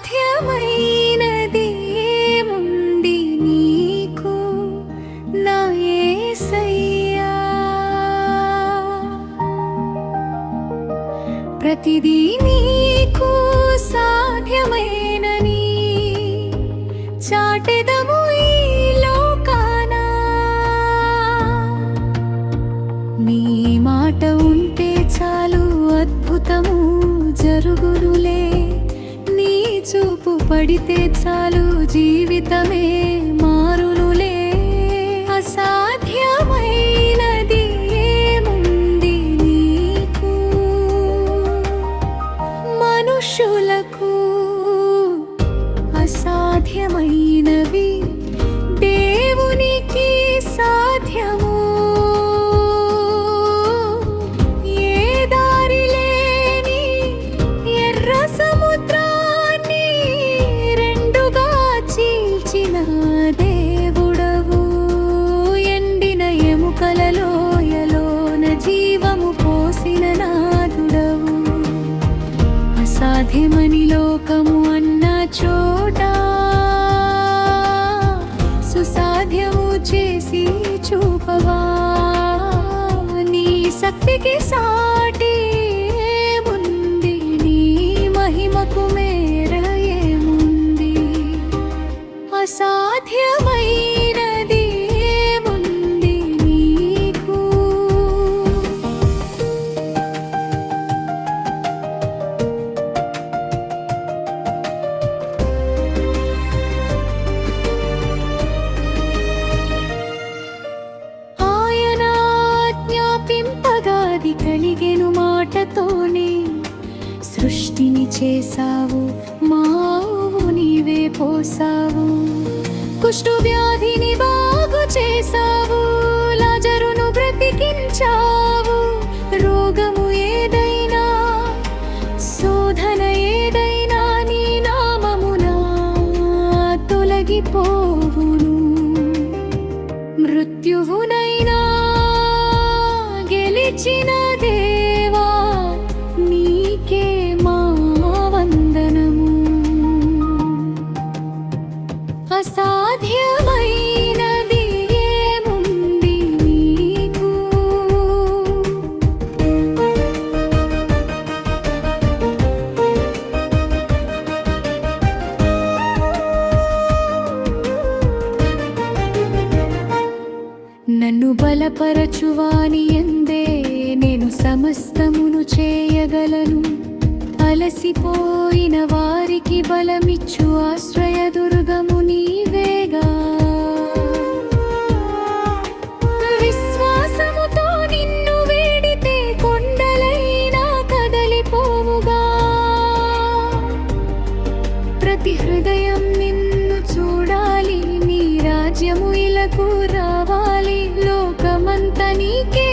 అసాధ్యమైనది ఏముంది నీకు నా యేసయ్యా. ప్రతిదీ నీకు సాధ్యమేనని చాటెదము ఈ లోకాన. నీ మాట ఉంటే చాలు అద్భుతము జరుగునులే. నీ చూపు పడితే చాలు జీవితమే మారునులే. అసాధ్యమైనది ఏముంది నీకు మనుషులకు అసాధ్యమైనవి దేవునికి సాధ్యము. ఏ దారి లేని ఎర్ర సముద్రాన్ని రెండుగా చీల్చిన దేవుడవు. ఎండిన ఎముకలలోయలోన జీవము పోసిన నాదుడవు. అసాధ్యమని లోకము అన్న చోట సుసాధ్యము చేసి చూపవా. నీ శక్తికి సాటి ఏముంది, నీ మహిమకు మేర ఏముంది. అసాధ్యమైనది ఏముంది నీకు. ఆజ్ఞాపింపగాది కలిగెను మాటతోనే. సృష్టిని చేసావు, మావు నీవే పోసావు. కుష్టు వ్యాధిని బాగు చేసావు, లాజరును బ్రతికించావు. రోగము ఏదైనా, శోధన ఏదైనా నీ నామమున తొలగిపోవును. మృత్యువునైనా గెలిచిన దేవా, నీకే మా వందనము. అసాధ్యమైనది ఏముంది నీకు. నన్ను బలపరచువాని యందే నేను సమస్తమును చేయగలను. అలసిపోయిన వారికి బలమిచ్చు ఆశ్రయదుర్గము నీవేగా. విశ్వాసముతో నిన్ను వేడితే కొండలైనా కదలిపోవుగా. ప్రతి హృదయం నిన్ను చూడాలి, నీ రాజ్యము ఇలకు రావాలి. లోకమంతా నీకే